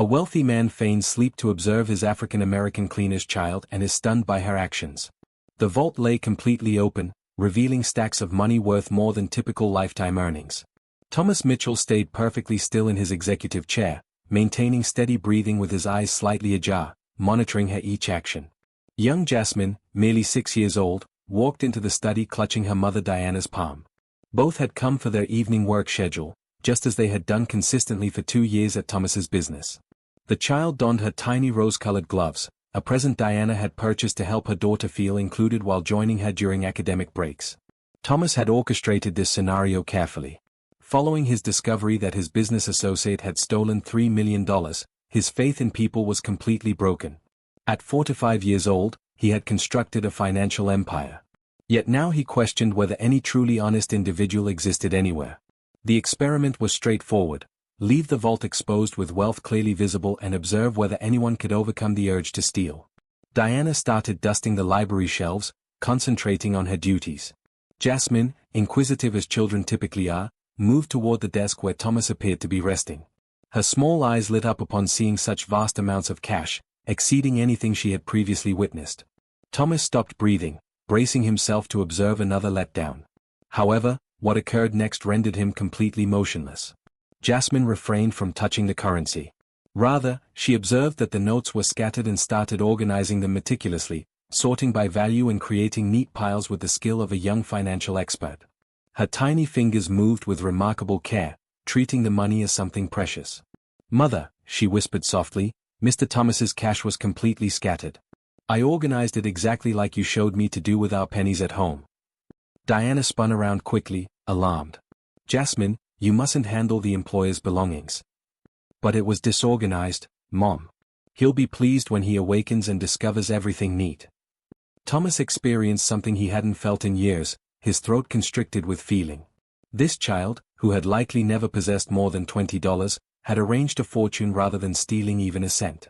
A wealthy man feigns sleep to observe his African-American cleaner's child and is stunned by her actions. The vault lay completely open, revealing stacks of money worth more than typical lifetime earnings. Thomas Mitchell stayed perfectly still in his executive chair, maintaining steady breathing with his eyes slightly ajar, monitoring her each action. Young Jasmine, merely 6 years old, walked into the study clutching her mother Diana's palm. Both had come for their evening work schedule, just as they had done consistently for 2 years at Thomas's business. The child donned her tiny rose-colored gloves, a present Diana had purchased to help her daughter feel included while joining her during academic breaks. Thomas had orchestrated this scenario carefully. Following his discovery that his business associate had stolen $3 million, his faith in people was completely broken. At 45 years old, he had constructed a financial empire. Yet now he questioned whether any truly honest individual existed anywhere. The experiment was straightforward. Leave the vault exposed with wealth clearly visible and observe whether anyone could overcome the urge to steal. Diana started dusting the library shelves, concentrating on her duties. Jasmine, inquisitive as children typically are, moved toward the desk where Thomas appeared to be resting. Her small eyes lit up upon seeing such vast amounts of cash, exceeding anything she had previously witnessed. Thomas stopped breathing, bracing himself to observe another letdown. However, what occurred next rendered him completely motionless. Jasmine refrained from touching the currency. Rather, she observed that the notes were scattered and started organizing them meticulously, sorting by value and creating neat piles with the skill of a young financial expert. Her tiny fingers moved with remarkable care, treating the money as something precious. "Mother," she whispered softly, "Mr. Thomas's cash was completely scattered. I organized it exactly like you showed me to do with our pennies at home." Diana spun around quickly, alarmed. "Jasmine, you mustn't handle the employer's belongings." "But it was disorganized, Mom. He'll be pleased when he awakens and discovers everything neat." Thomas experienced something he hadn't felt in years, his throat constricted with feeling. This child, who had likely never possessed more than $20, had arranged a fortune rather than stealing even a cent.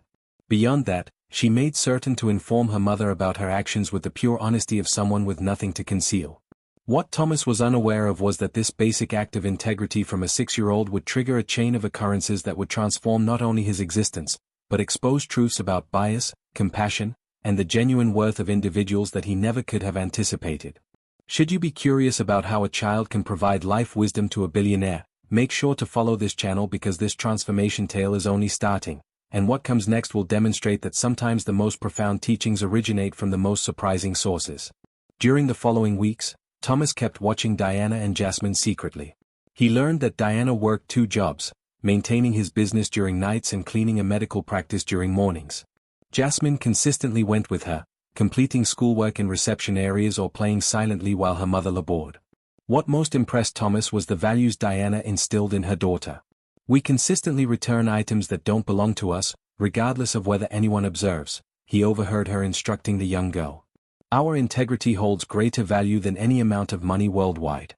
Beyond that, she made certain to inform her mother about her actions with the pure honesty of someone with nothing to conceal. What Thomas was unaware of was that this basic act of integrity from a 6-year-old would trigger a chain of occurrences that would transform not only his existence, but expose truths about bias, compassion, and the genuine worth of individuals that he never could have anticipated. Should you be curious about how a child can provide life wisdom to a billionaire, make sure to follow this channel because this transformation tale is only starting, and what comes next will demonstrate that sometimes the most profound teachings originate from the most surprising sources. During the following weeks, Thomas kept watching Diana and Jasmine secretly. He learned that Diana worked 2 jobs, maintaining his business during nights and cleaning a medical practice during mornings. Jasmine consistently went with her, completing schoolwork in reception areas or playing silently while her mother labored. What most impressed Thomas was the values Diana instilled in her daughter. "We consistently return items that don't belong to us, regardless of whether anyone observes," he overheard her instructing the young girl. "Our integrity holds greater value than any amount of money worldwide."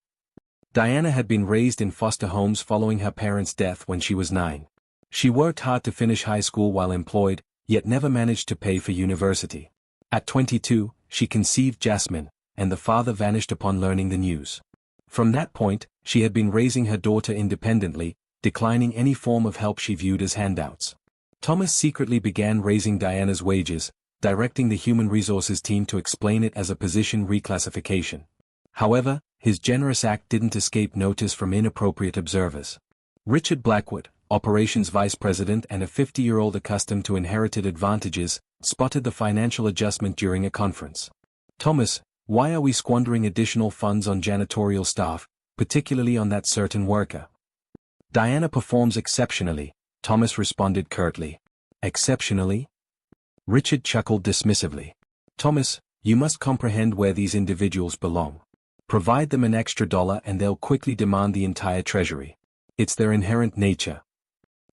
Diana had been raised in foster homes following her parents' death when she was 9. She worked hard to finish high school while employed, yet never managed to pay for university. At 22, she conceived Jasmine, and the father vanished upon learning the news. From that point, she had been raising her daughter independently, declining any form of help she viewed as handouts. Thomas secretly began raising Diana's wages, directing the human resources team to explain it as a position reclassification. However, his generous act didn't escape notice from inappropriate observers. Richard Blackwood, operations vice president and a 50-year-old accustomed to inherited advantages, spotted the financial adjustment during a conference. "Thomas, why are we squandering additional funds on janitorial staff, particularly on that certain worker?" "Diana performs exceptionally," Thomas responded curtly. "Exceptionally?" Richard chuckled dismissively. "Thomas, you must comprehend where these individuals belong. Provide them an extra dollar and they'll quickly demand the entire treasury. It's their inherent nature."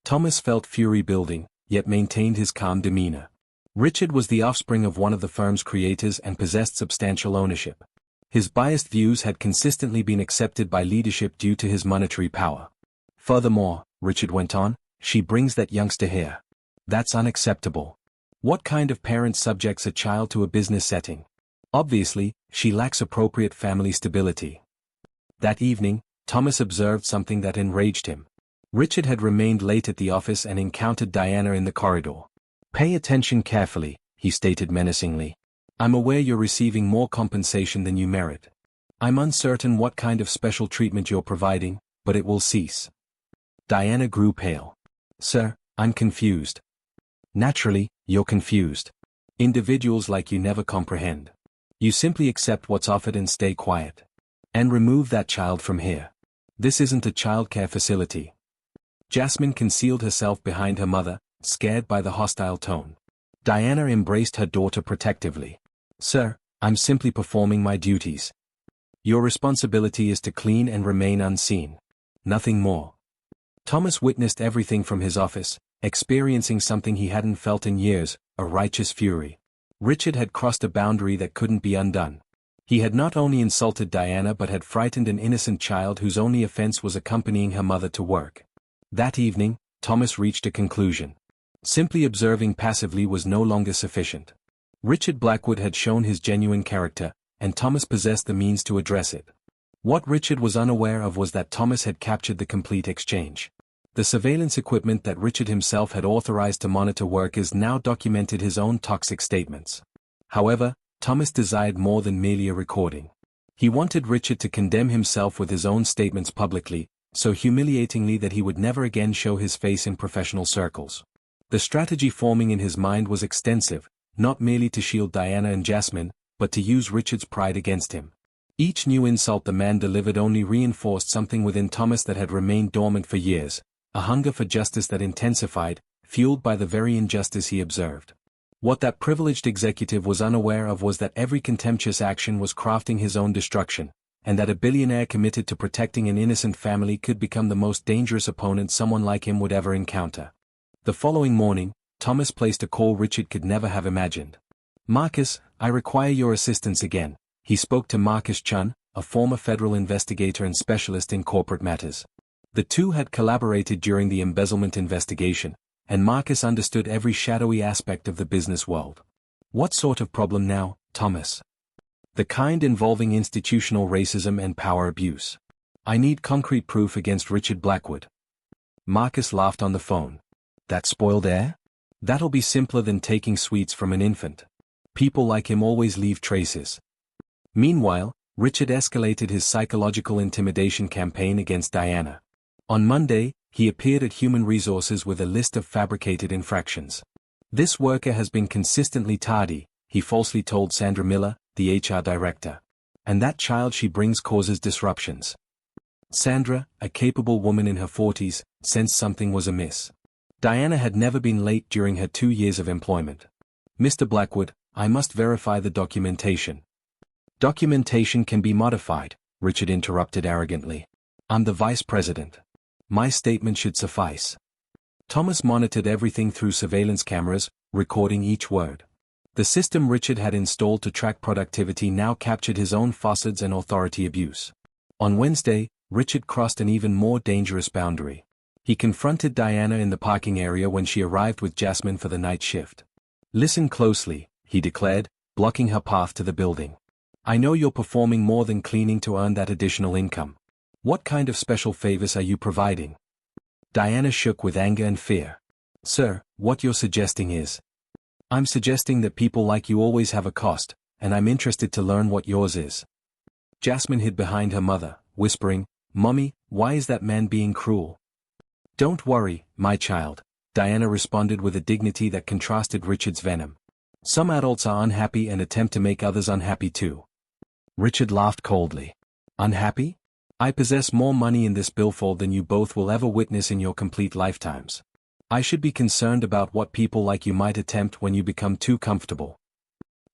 Thomas felt fury building, yet maintained his calm demeanor. Richard was the offspring of one of the firm's creators and possessed substantial ownership. His biased views had consistently been accepted by leadership due to his monetary power. "Furthermore," Richard went on, "she brings that youngster here. That's unacceptable. What kind of parent subjects a child to a business setting? Obviously, she lacks appropriate family stability." That evening, Thomas observed something that enraged him. Richard had remained late at the office and encountered Diana in the corridor. "Pay attention carefully," he stated menacingly. "I'm aware you're receiving more compensation than you merit. I'm uncertain what kind of special treatment you're providing, but it will cease." Diana grew pale. "Sir, I'm confused." "Naturally, you're confused. Individuals like you never comprehend. You simply accept what's offered and stay quiet. And remove that child from here. This isn't a childcare facility." Jasmine concealed herself behind her mother, scared by the hostile tone. Diana embraced her daughter protectively. "Sir, I'm simply performing my duties. Your responsibility is to clean and remain unseen. Nothing more." Thomas witnessed everything from his office, experiencing something he hadn't felt in years, a righteous fury. Richard had crossed a boundary that couldn't be undone. He had not only insulted Diana but had frightened an innocent child whose only offense was accompanying her mother to work. That evening, Thomas reached a conclusion. Simply observing passively was no longer sufficient. Richard Blackwood had shown his genuine character, and Thomas possessed the means to address it. What Richard was unaware of was that Thomas had captured the complete exchange. The surveillance equipment that Richard himself had authorized to monitor workers now documented his own toxic statements. However, Thomas desired more than merely a recording. He wanted Richard to condemn himself with his own statements publicly, so humiliatingly that he would never again show his face in professional circles. The strategy forming in his mind was extensive, not merely to shield Diana and Jasmine, but to use Richard's pride against him. Each new insult the man delivered only reinforced something within Thomas that had remained dormant for years, a hunger for justice that intensified, fueled by the very injustice he observed. What that privileged executive was unaware of was that every contemptuous action was crafting his own destruction, and that a billionaire committed to protecting an innocent family could become the most dangerous opponent someone like him would ever encounter. The following morning, Thomas placed a call Richard could never have imagined. "Marcus, I require your assistance again," he spoke to Marcus Chun, a former federal investigator and specialist in corporate matters. The two had collaborated during the embezzlement investigation, and Marcus understood every shadowy aspect of the business world. "What sort of problem now, Thomas?" "The kind involving institutional racism and power abuse. I need concrete proof against Richard Blackwood." Marcus laughed on the phone. "That spoiled air? That'll be simpler than taking sweets from an infant. People like him always leave traces." Meanwhile, Richard escalated his psychological intimidation campaign against Diana. On Monday, he appeared at Human Resources with a list of fabricated infractions. "This worker has been consistently tardy," he falsely told Sandra Miller, the HR director. "And that child she brings causes disruptions." Sandra, a capable woman in her 40s, sensed something was amiss. Diana had never been late during her 2 years of employment. "Mr. Blackwood, I must verify the documentation." "Documentation can be modified," Richard interrupted arrogantly. "I'm the vice president. My statement should suffice." Thomas monitored everything through surveillance cameras, recording each word. The system Richard had installed to track productivity now captured his own facades and authority abuse. On Wednesday, Richard crossed an even more dangerous boundary. He confronted Diana in the parking area when she arrived with Jasmine for the night shift. "Listen closely," he declared, blocking her path to the building. "I know you're performing more than cleaning to earn that additional income. What kind of special favors are you providing?" Diana shook with anger and fear. "Sir, what you're suggesting is..." "I'm suggesting that people like you always have a cost, and I'm interested to learn what yours is." Jasmine hid behind her mother, whispering, "Mommy, why is that man being cruel?" "Don't worry, my child," Diana responded with a dignity that contrasted Richard's venom. "Some adults are unhappy and attempt to make others unhappy too." Richard laughed coldly. "Unhappy? I possess more money in this billfold than you both will ever witness in your complete lifetimes. I should be concerned about what people like you might attempt when you become too comfortable."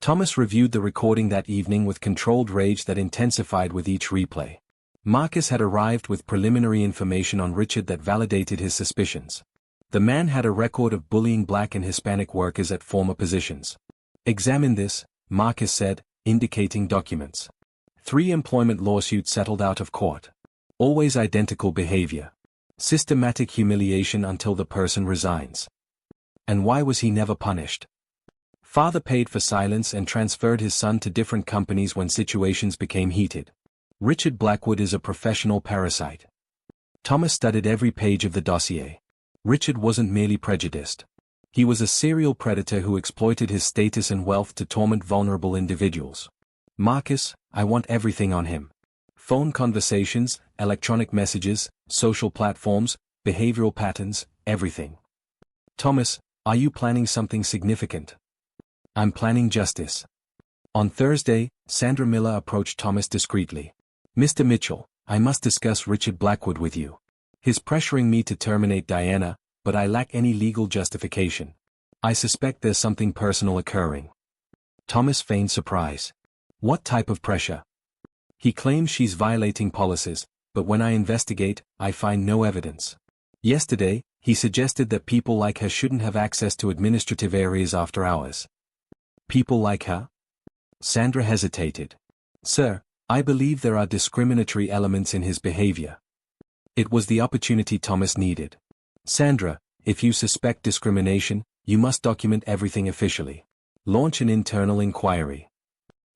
Thomas reviewed the recording that evening with controlled rage that intensified with each replay. Marcus had arrived with preliminary information on Richard that validated his suspicions. The man had a record of bullying Black and Hispanic workers at former positions. "Examine this," Marcus said, indicating documents. 3 employment lawsuits settled out of court. Always identical behavior. Systematic humiliation until the person resigns. And why was he never punished? Father paid for silence and transferred his son to different companies when situations became heated. Richard Blackwood is a professional parasite. Thomas studied every page of the dossier. Richard wasn't merely prejudiced. He was a serial predator who exploited his status and wealth to torment vulnerable individuals. Marcus, I want everything on him. Phone conversations, electronic messages, social platforms, behavioral patterns, everything. Thomas, are you planning something significant? I'm planning justice. On Thursday, Sandra Miller approached Thomas discreetly. Mr. Mitchell, I must discuss Richard Blackwood with you. He's pressuring me to terminate Diana, but I lack any legal justification. I suspect there's something personal occurring. Thomas feigned surprise. What type of pressure? He claims she's violating policies, but when I investigate, I find no evidence. Yesterday, he suggested that people like her shouldn't have access to administrative areas after hours. People like her? Sandra hesitated. Sir, I believe there are discriminatory elements in his behavior. It was the opportunity Thomas needed. Sandra, if you suspect discrimination, you must document everything officially. Launch an internal inquiry.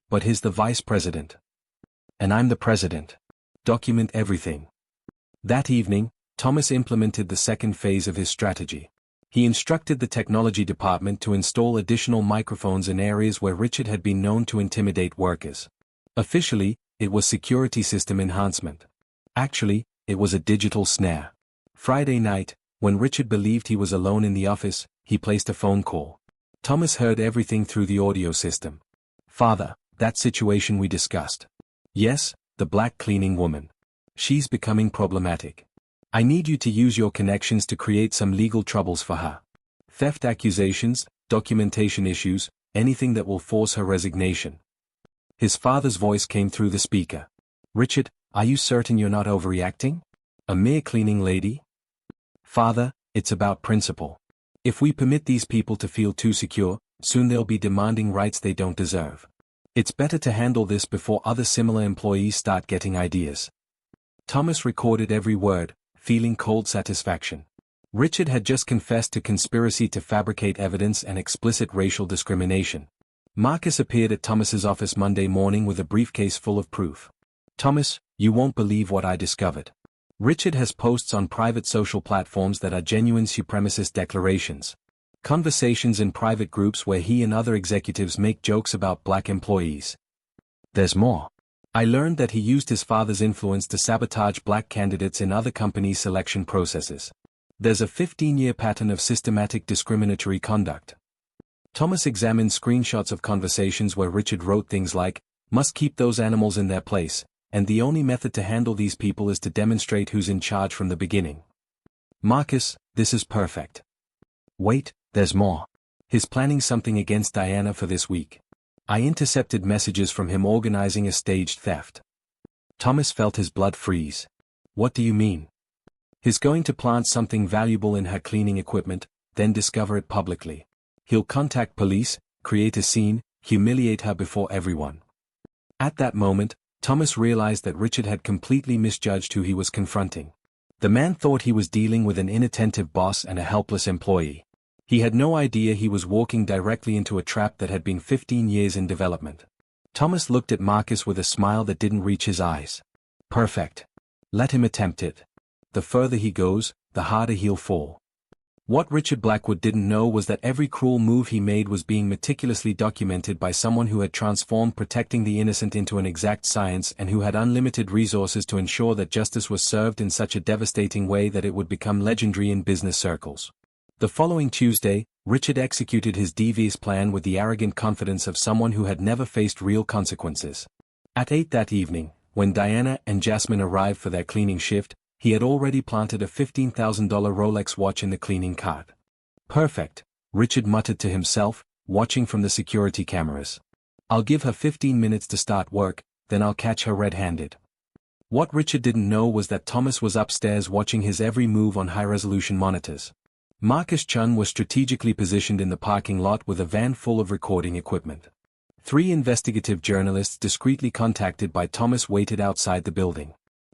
But he's the vice president. And I'm the president. Document everything. That evening, Thomas implemented the second phase of his strategy. He instructed the technology department to install additional microphones in areas where Richard had been known to intimidate workers. Officially, it was security system enhancement. Actually, it was a digital snare. Friday night, when Richard believed he was alone in the office, he placed a phone call. Thomas heard everything through the audio system. Father, that situation we discussed. Yes, the black cleaning woman. She's becoming problematic. I need you to use your connections to create some legal troubles for her. Theft accusations, documentation issues, anything that will force her resignation. His father's voice came through the speaker. Richard, are you certain you're not overreacting? A mere cleaning lady? Father, it's about principle. If we permit these people to feel too secure, soon they'll be demanding rights they don't deserve. It's better to handle this before other similar employees start getting ideas. Thomas recorded every word, feeling cold satisfaction. Richard had just confessed to conspiracy to fabricate evidence and explicit racial discrimination. Marcus appeared at Thomas's office Monday morning with a briefcase full of proof. Thomas, you won't believe what I discovered. Richard has posts on private social platforms that are genuine supremacist declarations. Conversations in private groups where he and other executives make jokes about black employees. There's more. I learned that he used his father's influence to sabotage black candidates in other companies' selection processes. There's a 15-year pattern of systematic discriminatory conduct. Thomas examined screenshots of conversations where Richard wrote things like, must keep those animals in their place, and the only method to handle these people is to demonstrate who's in charge from the beginning. Marcus, this is perfect. Wait, there's more. He's planning something against Diana for this week. I intercepted messages from him organizing a staged theft. Thomas felt his blood freeze. What do you mean? He's going to plant something valuable in her cleaning equipment, then discover it publicly. He'll contact police, create a scene, humiliate her before everyone. At that moment, Thomas realized that Richard had completely misjudged who he was confronting. The man thought he was dealing with an inattentive boss and a helpless employee. He had no idea he was walking directly into a trap that had been 15 years in development. Thomas looked at Marcus with a smile that didn't reach his eyes. Perfect. Let him attempt it. The further he goes, the harder he'll fall. What Richard Blackwood didn't know was that every cruel move he made was being meticulously documented by someone who had transformed protecting the innocent into an exact science and who had unlimited resources to ensure that justice was served in such a devastating way that it would become legendary in business circles. The following Tuesday, Richard executed his devious plan with the arrogant confidence of someone who had never faced real consequences. At 8 that evening, when Diana and Jasmine arrived for their cleaning shift, he had already planted a $15,000 Rolex watch in the cleaning cart. Perfect, Richard muttered to himself, watching from the security cameras. I'll give her 15 minutes to start work, then I'll catch her red-handed. What Richard didn't know was that Thomas was upstairs watching his every move on high-resolution monitors. Marcus Chun was strategically positioned in the parking lot with a van full of recording equipment. 3 investigative journalists discreetly contacted by Thomas waited outside the building.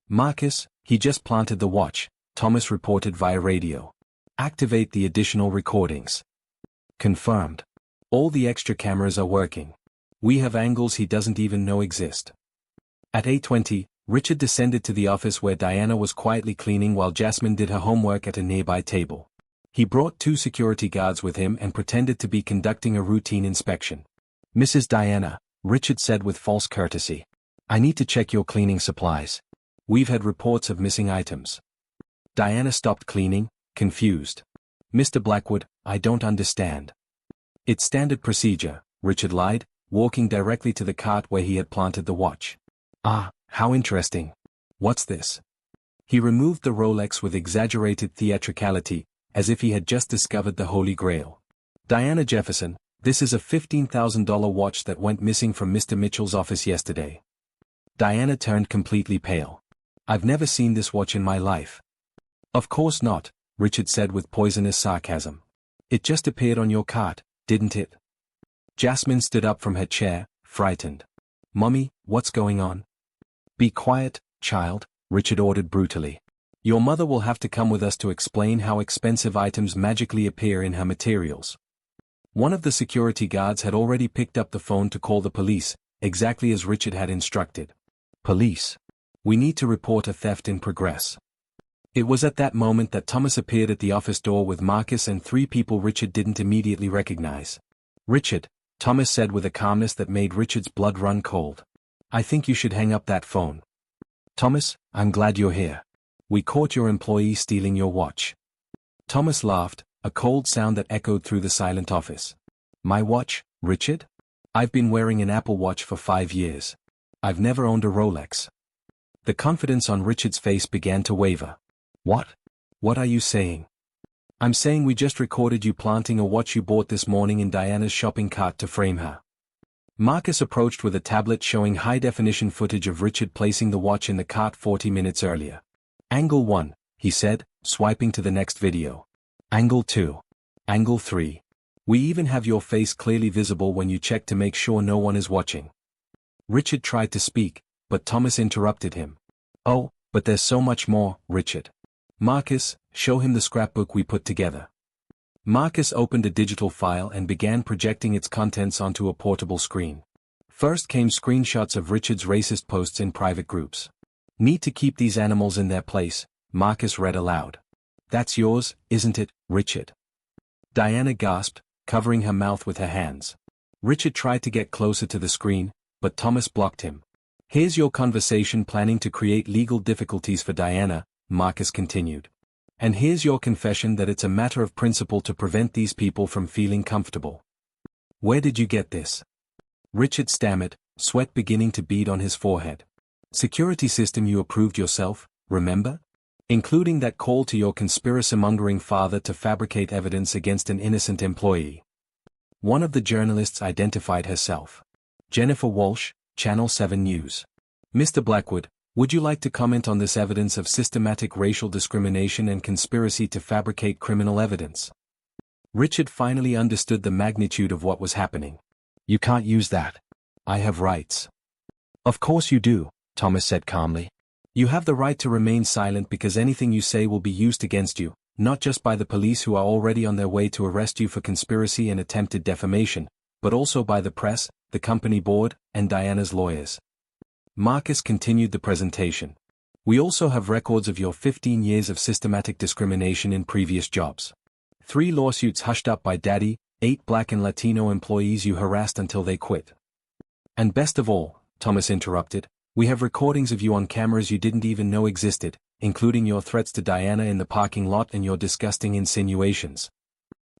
Marcus, he just planted the watch, Thomas reported via radio. Activate the additional recordings. Confirmed. All the extra cameras are working. We have angles he doesn't even know exist. At 8:20, Richard descended to the office where Diana was quietly cleaning while Jasmine did her homework at a nearby table. He brought 2 security guards with him and pretended to be conducting a routine inspection. "Mrs. Diana," Richard said with false courtesy, "I need to check your cleaning supplies. We've had reports of missing items." Diana stopped cleaning, confused. "Mr. Blackwood, I don't understand." "It's standard procedure," Richard lied, walking directly to the cart where he had planted the watch. "Ah, how interesting. What's this?" He removed the Rolex with exaggerated theatricality, as if he had just discovered the Holy Grail. "Diana Jefferson, this is a $15,000 watch that went missing from Mr. Mitchell's office yesterday." Diana turned completely pale. "I've never seen this watch in my life." "Of course not," Richard said with poisonous sarcasm. "It just appeared on your cart, didn't it?" Jasmine stood up from her chair, frightened. "Mommy, what's going on?" "Be quiet, child," Richard ordered brutally. "Your mother will have to come with us to explain how expensive items magically appear in her materials." One of the security guards had already picked up the phone to call the police, exactly as Richard had instructed. "Police. We need to report a theft in progress." It was at that moment that Thomas appeared at the office door with Marcus and 3 people Richard didn't immediately recognize. "Richard," Thomas said with a calmness that made Richard's blood run cold, "I think you should hang up that phone." "Thomas, I'm glad you're here. We caught your employee stealing your watch." Thomas laughed, a cold sound that echoed through the silent office. "My watch, Richard? I've been wearing an Apple Watch for 5 years. I've never owned a Rolex." The confidence on Richard's face began to waver. "What? What are you saying?" "I'm saying we just recorded you planting a watch you bought this morning in Diana's shopping cart to frame her." Marcus approached with a tablet showing high-definition footage of Richard placing the watch in the cart 40 minutes earlier. "Angle 1, he said, swiping to the next video. "Angle 2. Angle 3. We even have your face clearly visible when you check to make sure no one is watching." Richard tried to speak, but Thomas interrupted him. "Oh, but there's so much more, Richard. Marcus, show him the scrapbook we put together." Marcus opened a digital file and began projecting its contents onto a portable screen. First came screenshots of Richard's racist posts in private groups. "Need to keep these animals in their place," Marcus read aloud. "That's yours, isn't it, Richard?" Diana gasped, covering her mouth with her hands. Richard tried to get closer to the screen, but Thomas blocked him. "Here's your conversation planning to create legal difficulties for Diana," Marcus continued. "And here's your confession that it's a matter of principle to prevent these people from feeling comfortable. Where did you get this?" Richard stammered, sweat beginning to bead on his forehead. "Security system you approved yourself, remember? Including that call to your conspiracy-mongering father to fabricate evidence against an innocent employee." One of the journalists identified herself. "Jennifer Walsh, Channel 7 News. Mr. Blackwood, would you like to comment on this evidence of systematic racial discrimination and conspiracy to fabricate criminal evidence?" Richard finally understood the magnitude of what was happening. "You can't use that. I have rights." "Of course you do," Thomas said calmly. "You have the right to remain silent because anything you say will be used against you, not just by the police who are already on their way to arrest you for conspiracy and attempted defamation, but also by the press, the company board, and Diana's lawyers." Marcus continued the presentation. "We also have records of your 15 years of systematic discrimination in previous jobs. 3 lawsuits hushed up by Daddy, 8 Black and Latino employees you harassed until they quit. And best of all," Thomas interrupted, "we have recordings of you on cameras you didn't even know existed, including your threats to Diana in the parking lot and your disgusting insinuations."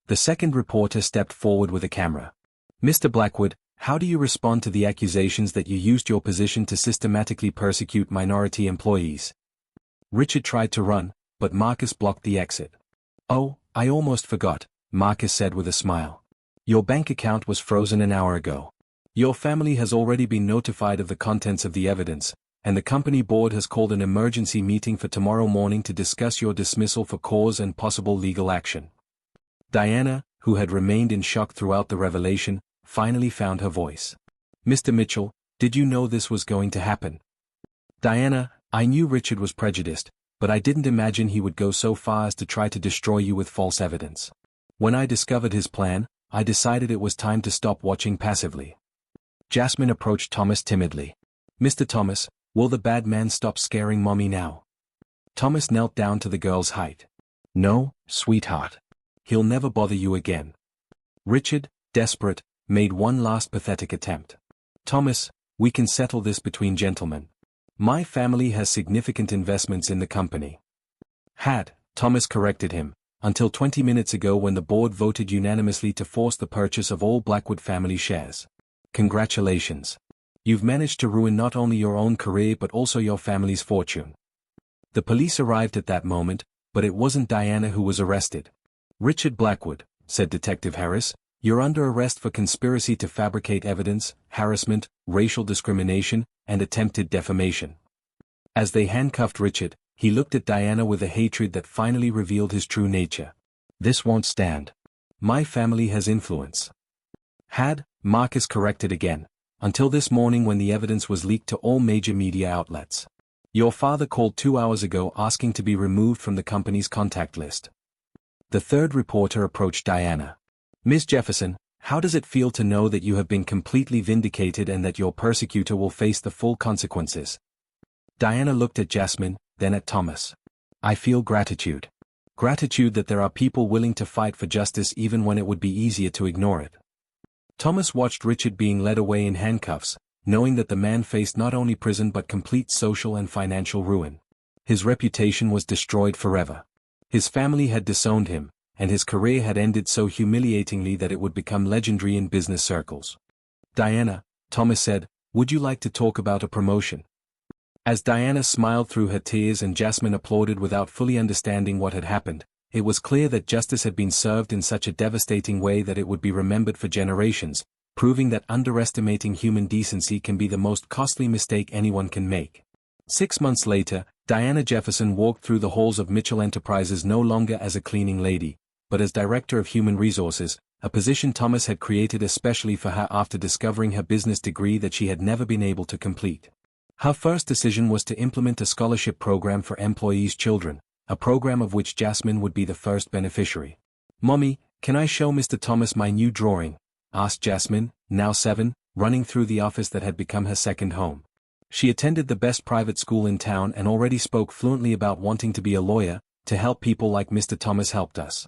The second reporter stepped forward with a camera. "Mr. Blackwood, how do you respond to the accusations that you used your position to systematically persecute minority employees?" Richard tried to run, but Marcus blocked the exit. "Oh, I almost forgot," Marcus said with a smile. "Your bank account was frozen an hour ago. Your family has already been notified of the contents of the evidence, and the company board has called an emergency meeting for tomorrow morning to discuss your dismissal for cause and possible legal action." Diana, who had remained in shock throughout the revelation, finally found her voice. "Mr. Mitchell, did you know this was going to happen?" "Diana, I knew Richard was prejudiced, but I didn't imagine he would go so far as to try to destroy you with false evidence. When I discovered his plan, I decided it was time to stop watching passively." Jasmine approached Thomas timidly. "Mr. Thomas, Will the bad man stop scaring mommy now? Thomas knelt down to the girl's height. No, sweetheart. He'll never bother you again. Richard, desperate, made one last pathetic attempt. Thomas, we can settle this between gentlemen. My family has significant investments in the company. Had, Thomas corrected him, until 20 minutes ago when the board voted unanimously to force the purchase of all Blackwood family shares. Congratulations. You've managed to ruin not only your own career but also your family's fortune. The police arrived at that moment, but it wasn't Diana who was arrested. Richard Blackwood, said Detective Harris, you're under arrest for conspiracy to fabricate evidence, harassment, racial discrimination, and attempted defamation. As they handcuffed Richard, he looked at Diana with a hatred that finally revealed his true nature. This won't stand. My family has influence. Had, Marcus corrected again, until this morning when the evidence was leaked to all major media outlets. Your father called 2 hours ago asking to be removed from the company's contact list. The third reporter approached Diana. Ms. Jefferson, how does it feel to know that you have been completely vindicated and that your persecutor will face the full consequences? Diana looked at Jasmine, then at Thomas. I feel gratitude. Gratitude that there are people willing to fight for justice even when it would be easier to ignore it. Thomas watched Richard being led away in handcuffs, knowing that the man faced not only prison but complete social and financial ruin. His reputation was destroyed forever. His family had disowned him, and his career had ended so humiliatingly that it would become legendary in business circles. Diana, Thomas said, would you like to talk about a promotion? As Diana smiled through her tears and Jasmine applauded without fully understanding what had happened, it was clear that justice had been served in such a devastating way that it would be remembered for generations, proving that underestimating human decency can be the most costly mistake anyone can make. 6 months later, Diana Jefferson walked through the halls of Mitchell Enterprises no longer as a cleaning lady, but as Director of Human Resources, a position Thomas had created especially for her after discovering her business degree that she had never been able to complete. Her first decision was to implement a scholarship program for employees' children, a program of which Jasmine would be the first beneficiary. Mommy, can I show Mr. Thomas my new drawing? Asked Jasmine, now 7, running through the office that had become her second home. She attended the best private school in town and already spoke fluently about wanting to be a lawyer, to help people like Mr. Thomas helped us.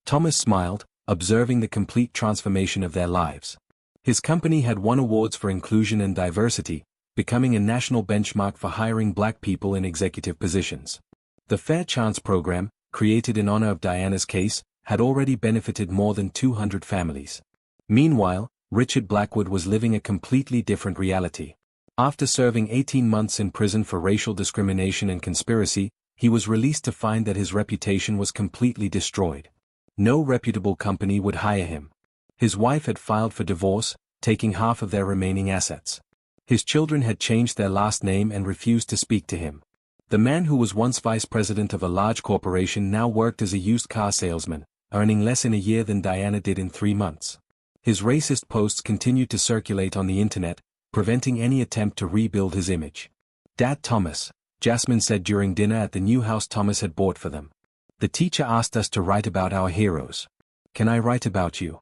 Thomas smiled, observing the complete transformation of their lives. His company had won awards for inclusion and diversity, becoming a national benchmark for hiring black people in executive positions. The Fair Chance program, created in honor of Diana's case, had already benefited more than 200 families. Meanwhile, Richard Blackwood was living a completely different reality. After serving 18 months in prison for racial discrimination and conspiracy, he was released to find that his reputation was completely destroyed. No reputable company would hire him. His wife had filed for divorce, taking half of their remaining assets. His children had changed their last name and refused to speak to him. The man who was once vice president of a large corporation now worked as a used car salesman, earning less in a year than Diana did in 3 months. His racist posts continued to circulate on the internet, preventing any attempt to rebuild his image. Dad Thomas, Jasmine said during dinner at the new house Thomas had bought for them. The teacher asked us to write about our heroes. Can I write about you?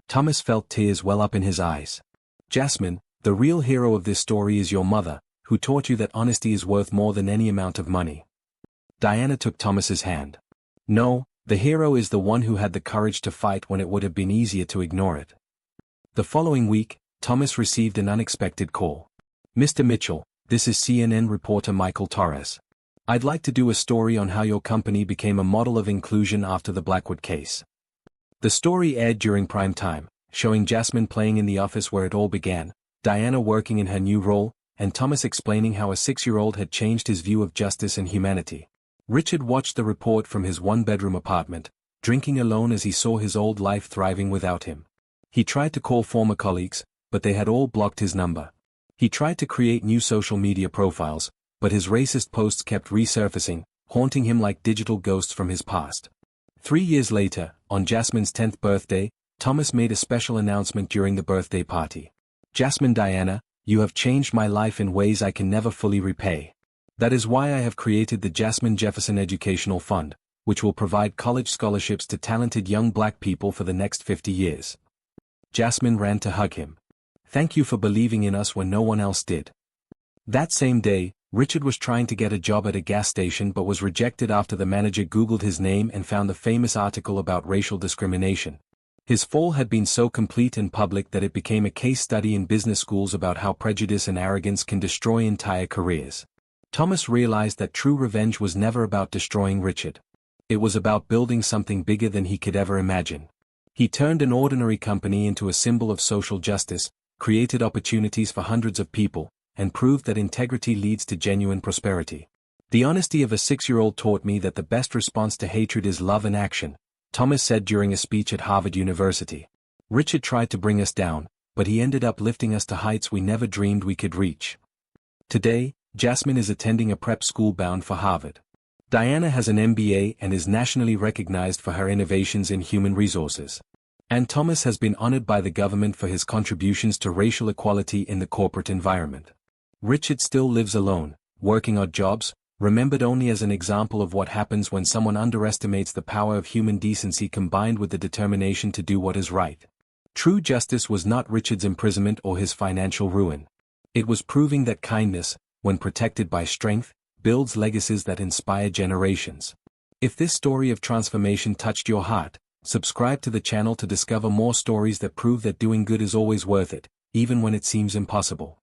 Thomas felt tears well up in his eyes. Jasmine, the real hero of this story is your mother, who taught you that honesty is worth more than any amount of money. Diana took Thomas's hand. No, the hero is the one who had the courage to fight when it would have been easier to ignore it. The following week, Thomas received an unexpected call. Mr. Mitchell, this is CNN reporter Michael Torres. I'd like to do a story on how your company became a model of inclusion after the Blackwood case. The story aired during prime time, showing Jasmine playing in the office where it all began, Diana working in her new role, and Thomas explaining how a 6-year-old had changed his view of justice and humanity. Richard watched the report from his one-bedroom apartment, drinking alone as he saw his old life thriving without him. He tried to call former colleagues, but they had all blocked his number. He tried to create new social media profiles, but his racist posts kept resurfacing, haunting him like digital ghosts from his past. 3 years later, on Jasmine's 10th birthday, Thomas made a special announcement during the birthday party. Jasmine Diana, you have changed my life in ways I can never fully repay. That is why I have created the Jasmine Jefferson Educational Fund, which will provide college scholarships to talented young black people for the next 50 years. Jasmine ran to hug him. Thank you for believing in us when no one else did. That same day, Richard was trying to get a job at a gas station but was rejected after the manager Googled his name and found the famous article about racial discrimination. His fall had been so complete and public that it became a case study in business schools about how prejudice and arrogance can destroy entire careers. Thomas realized that true revenge was never about destroying Richard. It was about building something bigger than he could ever imagine. He turned an ordinary company into a symbol of social justice, created opportunities for hundreds of people, and proved that integrity leads to genuine prosperity. The honesty of a 6-year-old taught me that the best response to hatred is love in action, Thomas said during a speech at Harvard University. Richard tried to bring us down, but he ended up lifting us to heights we never dreamed we could reach. Today, Jasmine is attending a prep school bound for Harvard. Diana has an MBA and is nationally recognized for her innovations in human resources. And Thomas has been honored by the government for his contributions to racial equality in the corporate environment. Richard still lives alone, working odd jobs, remembered only as an example of what happens when someone underestimates the power of human decency combined with the determination to do what is right. True justice was not Richard's imprisonment or his financial ruin. It was proving that kindness, when protected by strength, builds legacies that inspire generations. If this story of transformation touched your heart, subscribe to the channel to discover more stories that prove that doing good is always worth it, even when it seems impossible.